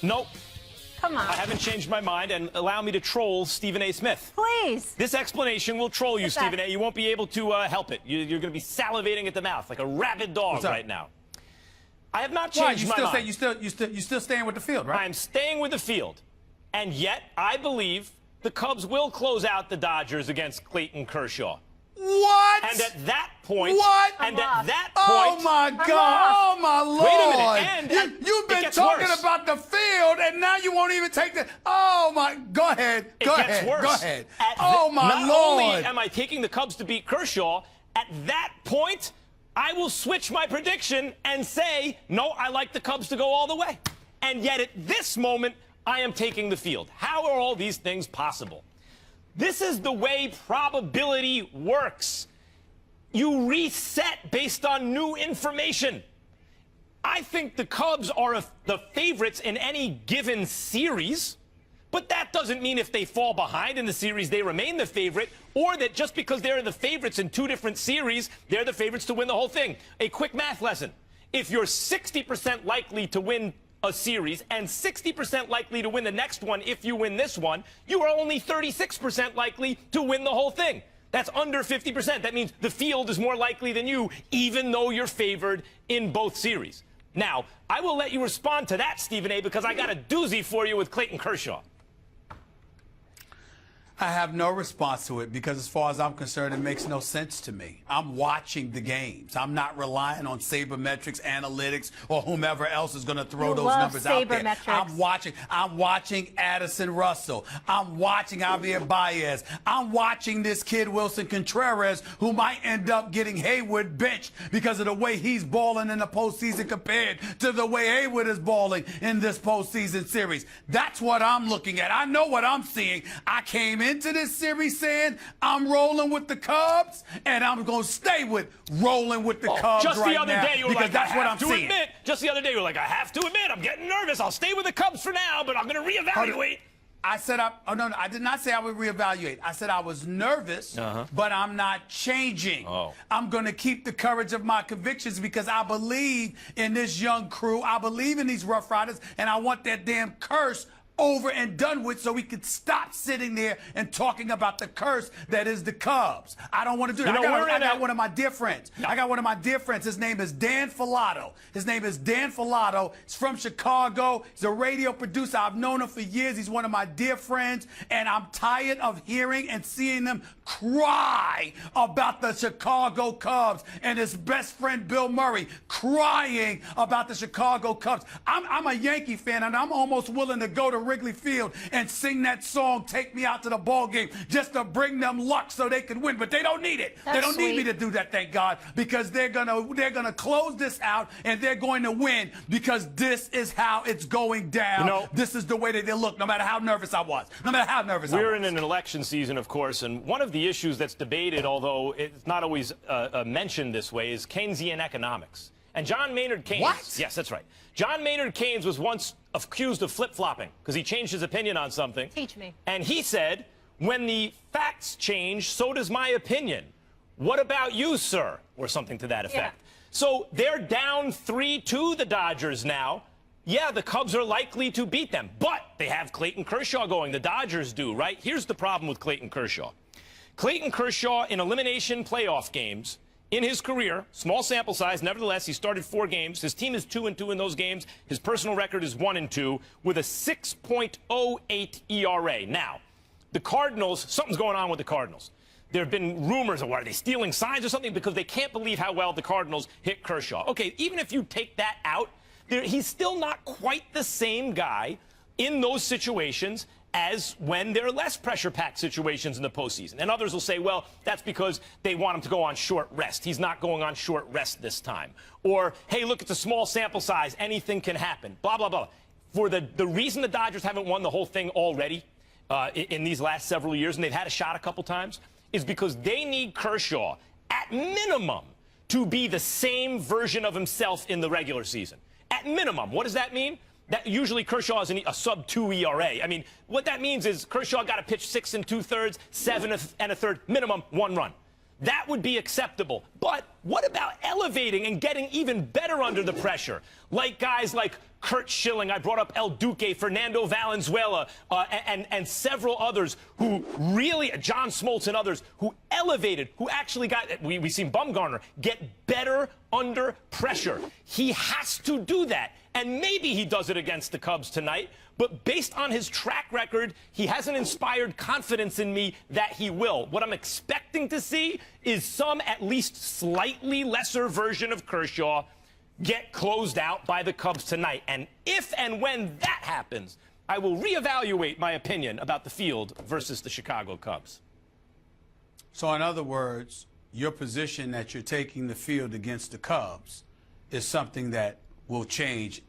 Nope. Come on. I haven't changed my mind, and allow me to troll Stephen A. Smith. Please. This explanation will troll you, Stephen A. You won't be able to help it. You're going to be salivating at the mouth like a rabid dog right now. I have not changed my mind. You still staying with the field, right? I'm staying with the field, and yet I believe the Cubs will close out the Dodgers against Clayton Kershaw. What? And at that point, what? And at that oh point, my God! Oh my Lord! Wait a minute! And you've been talking about the field, and now you won't even take the. Oh my! Go ahead. Go ahead. Go ahead. Oh my Lord! Not only am I taking the Cubs to beat Kershaw, at that point, I will switch my prediction and say, no, I like the Cubs to go all the way. And yet, at this moment, I am taking the field. How are all these things possible? This is the way probability works. You reset based on new information. I think the Cubs are the favorites in any given series, but that doesn't mean if they fall behind in the series, they remain the favorite, or that just because they're the favorites in two different series, they're the favorites to win the whole thing. A quick math lesson. If you're 60% likely to win a series and 60% likely to win the next one if you win this one, you are only 36% likely to win the whole thing. That's under 50%. That means the field is more likely than you, even though you're favored in both series. Now, I will let you respond to that, Stephen A., because I got a doozy for you with Clayton Kershaw. I have no response to it because, as far as I'm concerned, it makes no sense to me. I'm watching the games. I'm not relying on sabermetrics, analytics, or whomever else is going to throw those numbers out there. I'm watching Addison Russell. I'm watching Javier Baez. I'm watching this kid Wilson Contreras, who might end up getting Hayward benched because of the way he's balling in the postseason compared to the way Hayward is balling in this postseason series. That's what I'm looking at. I know what I'm seeing. I came into this series saying I'm rolling with the Cubs, and I'm going to stay with rolling with the Cubs just right the other now day, you were because like, that's what I'm seeing. Just the other day, you were like, I have to admit, I'm getting nervous. I'll stay with the Cubs for now, but I'm going to reevaluate. I said, no, I did not say I would reevaluate. I said I was nervous, but I'm not changing. I'm going to keep the courage of my convictions because I believe in this young crew. I believe in these Rough Riders, and I want that damn curse over and done with so we could stop sitting there and talking about the curse that is the Cubs. I don't want to do that. I got one of my dear friends. I got one of my dear friends. His name is Dan Filato. His name is Dan Filato. He's from Chicago. He's a radio producer. I've known him for years. He's one of my dear friends, and I'm tired of hearing and seeing them cry about the Chicago Cubs and his best friend Bill Murray crying about the Chicago Cubs. I'm a Yankee fan, and I'm almost willing to go to Wrigley Field and sing that song, Take Me Out to the Ball Game, just to bring them luck so they can win. But they don't need it. They don't need me to do that, thank God, because they're gonna close this out and they're going to win because this is how it's going down. This is the way that they look, no matter how nervous I was. No matter how nervous I was. We're in an election season, of course, and one of the issues that's debated, although it's not always mentioned this way, is Keynesian economics. And John Maynard Keynes. What? Yes, that's right. John Maynard Keynes was once accused of flip-flopping because he changed his opinion on something. Teach me. And he said, when the facts change, so does my opinion. What about you, sir? Or something to that effect. Yeah. So they're down 3-2, the Dodgers now. Yeah, the Cubs are likely to beat them, but they have Clayton Kershaw going. The Dodgers do, right? Here's the problem with Clayton Kershaw. Clayton Kershaw in elimination playoff games in his career, small sample size, nevertheless, he started 4 games. His team is 2-2 in those games. His personal record is 1-2 with a 6.08 ERA. Now, the Cardinals, something's going on with the Cardinals. There have been rumors of, are they stealing signs or something? Because they can't believe how well the Cardinals hit Kershaw. Okay, even if you take that out, he's still not quite the same guy in those situations as when there are less pressure-packed situations in the postseason. And others will say, well, that's because they want him to go on short rest. He's not going on short rest this time. Or, hey, look, it's a small sample size. Anything can happen. Blah, blah, blah. For the reason the Dodgers haven't won the whole thing already in these last several years, and they've had a shot a couple times, is because they need Kershaw, at minimum, to be the same version of himself in the regular season. At minimum. What does that mean? That usually Kershaw is a sub-2 ERA. I mean, what that means is Kershaw got to pitch 6 2/3, 7 1/3, minimum 1 run. That would be acceptable. But what about elevating and getting even better under the pressure? Like guys like Kurt Schilling, I brought up El Duque, Fernando Valenzuela, and several others who really, John Smoltz and others, who elevated, who actually got, we seen Bumgarner, get better under pressure. He has to do that. And maybe he does it against the Cubs tonight. But based on his track record, he hasn't inspired confidence in me that he will. What I'm expecting to see is some at least slightly lesser version of Kershaw get closed out by the Cubs tonight. And if and when that happens, I will reevaluate my opinion about the field versus the Chicago Cubs. So in other words, your position that you're taking the field against the Cubs is something that will change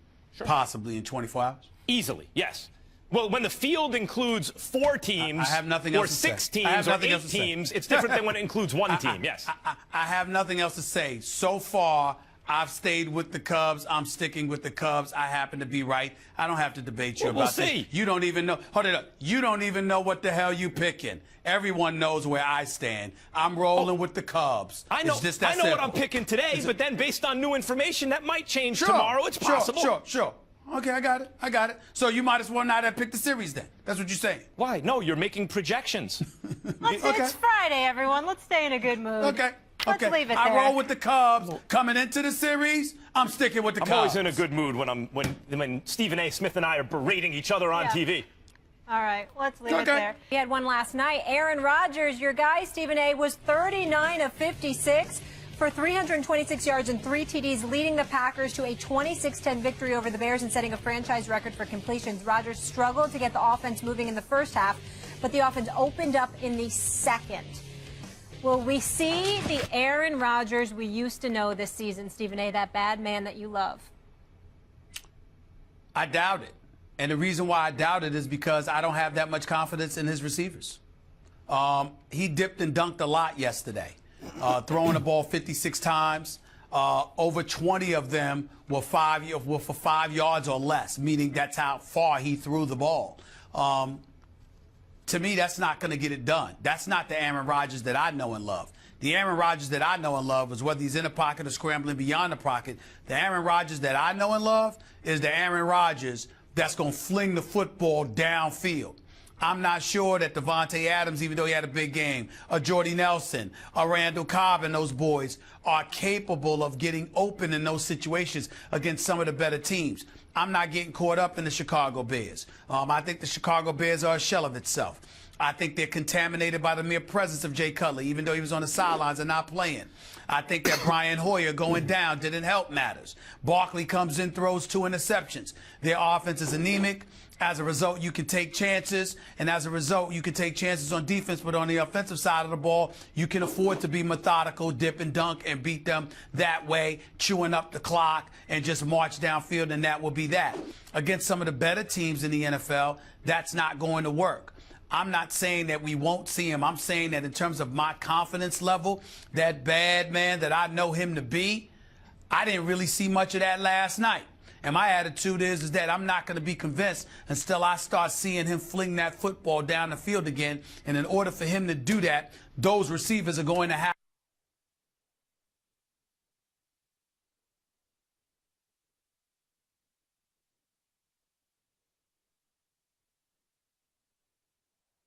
possibly in 24 hours? Easily, yes. Well, when the field includes 4 teams, I have nothing or else to 6 say. teams, or 8 teams, it's different than when it includes 1 team, yes. I have nothing else to say. So far, I've stayed with the Cubs. I'm sticking with the Cubs. I happen to be right. I don't have to debate you about this. You don't even know. Hold it up. You don't even know what the hell you picking. Everyone knows where I stand. I'm rolling with the Cubs. I know. I know what I'm picking today, but then based on new information, that might change tomorrow. It's possible. Sure. Okay, I got it. So you might as well not have picked the series then. That's what you're saying. Why? No, you're making projections. It's Friday, everyone. Let's stay in a good mood. Okay. Let's leave it there. I roll with the Cubs. Coming into the series, I'm sticking with the Cubs. I'm always in a good mood when Stephen A. Smith and I are berating each other on TV. All right, let's leave it there. We had one last night. Aaron Rodgers, your guy, Stephen A., was 39 of 56 for 326 yards and 3 TDs, leading the Packers to a 26-10 victory over the Bears and setting a franchise record for completions. Rodgers struggled to get the offense moving in the first half, but the offense opened up in the second. Will we see the Aaron Rodgers we used to know this season, Stephen A., that bad man that you love? I doubt it. And the reason why I doubt it is because I don't have that much confidence in his receivers. He dipped and dunked a lot yesterday, throwing the ball 56 times. Over 20 of them were for 5 yards or less, meaning that's how far he threw the ball. To me, that's not going to get it done. That's not the Aaron Rodgers that I know and love. The Aaron Rodgers that I know and love is whether he's in the pocket or scrambling beyond the pocket. The Aaron Rodgers that I know and love is the Aaron Rodgers that's going to fling the football downfield. I'm not sure that Devontae Adams, even though he had a big game, or Jordy Nelson, or Randall Cobb and those boys are capable of getting open in those situations against some of the better teams. I'm not getting caught up in the Chicago Bears. I think the Chicago Bears are a shell of itself. I think they're contaminated by the mere presence of Jay Cutler, even though he was on the sidelines and not playing. I think that Brian Hoyer going down didn't help matters. Barkley comes in, throws 2 interceptions. Their offense is anemic. As a result, you can take chances, and as a result, you can take chances on defense, but on the offensive side of the ball, you can afford to be methodical, dip and dunk, and beat them that way, chewing up the clock, and just march downfield, and that will be that. Against some of the better teams in the NFL, that's not going to work. I'm not saying that we won't see him. I'm saying that in terms of my confidence level, that bad man that I know him to be, I didn't really see much of that last night. And my attitude is that I'm not going to be convinced until I start seeing him fling that football down the field again. And in order for him to do that, those receivers are going to have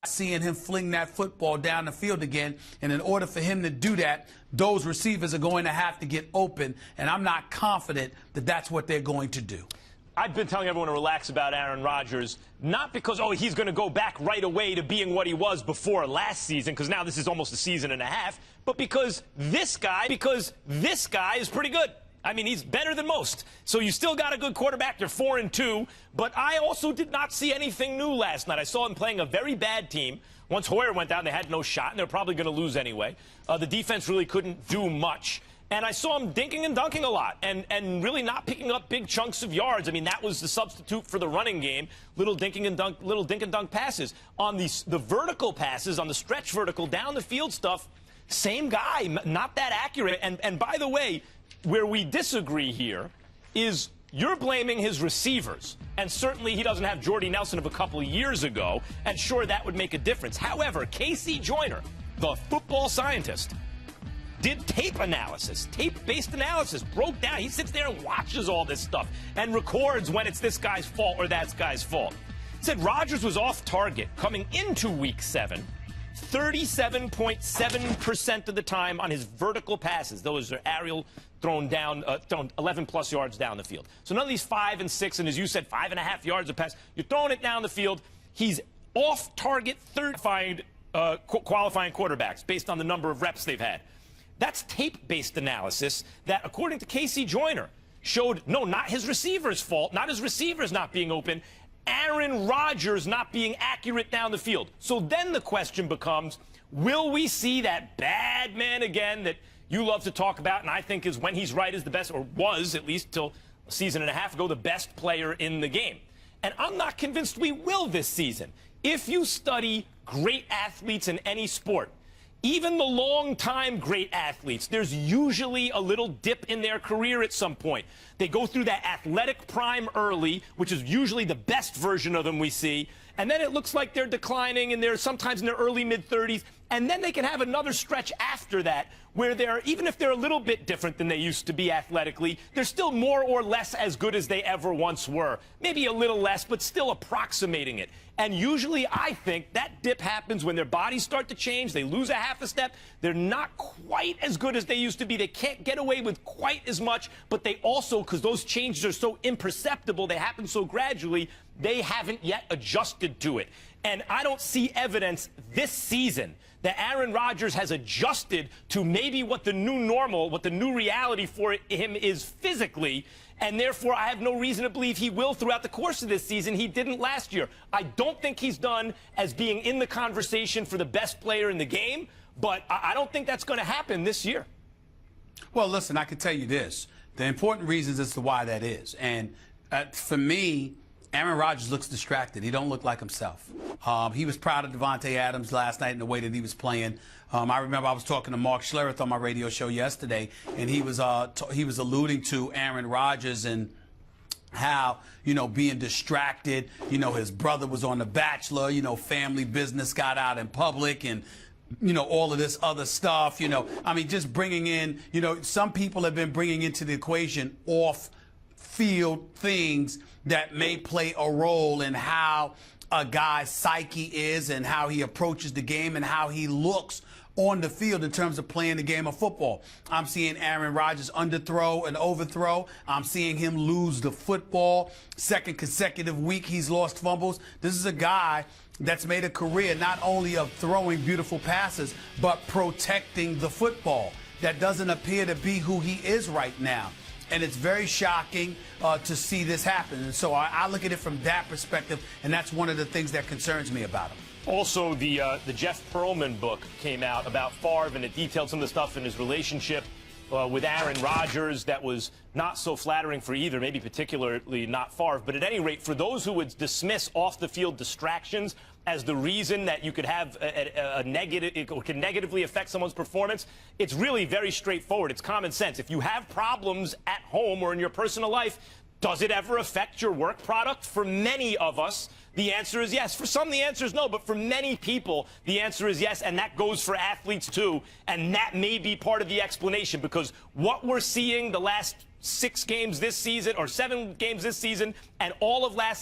seeing him fling that football down the field again. And in order for him to do that, those receivers are going to have to get open. And I'm not confident that that's what they're going to do. I've been telling everyone to relax about Aaron Rodgers, not because, oh, he's going to go back right away to being what he was before last season, because now this is almost a season and a half, but because this guy is pretty good. I mean, he's better than most. So you still got a good quarterback. You're 4-2. But I also did not see anything new last night. I saw him playing a very bad team. Once Hoyer went down, they had no shot, and they're probably going to lose anyway. The defense really couldn't do much. And I saw him dinking and dunking a lot and really not picking up big chunks of yards. I mean, that was the substitute for the running game. Little dink and dunk passes. On the vertical passes, on the stretch vertical, down the field stuff, same guy, not that accurate. And by the way, where we disagree here is you're blaming his receivers. And certainly he doesn't have Jordy Nelson of a couple of years ago. And sure, that would make a difference. However, Casey Joyner, the football scientist, did tape analysis, tape-based analysis, broke down. He sits there and watches all this stuff and records when it's this guy's fault or that guy's fault. Said Rodgers was off target coming into Week 7, 37.7% of the time on his vertical passes. Those are aerial thrown 11-plus yards down the field. So none of these 5 and 6, and as you said, 5.5 yards a pass. You're throwing it down the field. He's off target qualifying quarterbacks based on the number of reps they've had. That's tape-based analysis that, according to Casey Joyner, showed, no, not his receiver's fault, not his receivers not being open, Aaron Rodgers not being accurate down the field. So then the question becomes, will we see that bad man again that you love to talk about, and I think is, when he's right, is the best, or was, at least till a season and a half ago, the best player in the game? And I'm not convinced we will this season. If you study great athletes in any sport, even the long-time great athletes, there's usually a little dip in their career at some point. They go through that athletic prime early, which is usually the best version of them we see, and then it looks like they're declining, and they're sometimes in their early mid-30s, and then they can have another stretch after that where they're, even if they're a little bit different than they used to be athletically, they're still more or less as good as they ever once were. Maybe a little less, but still approximating it. And usually I think that dip happens when their bodies start to change. They lose a half a step. They're not quite as good as they used to be. They can't get away with quite as much, but they also, because those changes are so imperceptible, they happen so gradually, they haven't yet adjusted to it. And I don't see evidence this season that Aaron Rodgers has adjusted to maybe what the new normal, what the new reality for him is physically, and therefore I have no reason to believe he will throughout the course of this season. He didn't last year. I don't think he's done as being in the conversation for the best player in the game, but I don't think that's going to happen this year. Well, listen, I can tell you this. The important reasons as to why that is. And for me, Aaron Rodgers looks distracted. He don't look like himself. He was proud of Devontae Adams last night in the way that he was playing. I remember I was talking to Mark Schlereth on my radio show yesterday, and he was alluding to Aaron Rodgers and how, being distracted. His brother was on The Bachelor. Family business got out in public, and all of this other stuff. I mean, just bringing in. Some people have been bringing into the equation off-field things that may play a role in how a guy's psyche is and how he approaches the game and how he looks on the field in terms of playing the game of football. I'm seeing Aaron Rodgers underthrow and overthrow. I'm seeing him lose the football. Second consecutive week he's lost fumbles. This is a guy that's made a career not only of throwing beautiful passes, but protecting the football. That doesn't appear to be who he is right now. And it's very shocking to see this happen. And so I look at it from that perspective, and that's one of the things that concerns me about him. Also, the Jeff Pearlman book came out about Favre, and it detailed some of the stuff in his relationship with Aaron Rodgers that was not so flattering for either, maybe particularly not Favre. But at any rate, for those who would dismiss off-the-field distractions as the reason that you could have a negative, it can negatively affect someone's performance, it's really very straightforward. It's common sense. If you have problems at home or in your personal life, does it ever affect your work product? For many of us, the answer is yes. For some, the answer is no. But for many people, the answer is yes. And that goes for athletes, too. And that may be part of the explanation, because what we're seeing the last 6 games this season, or 7 games this season, and all of last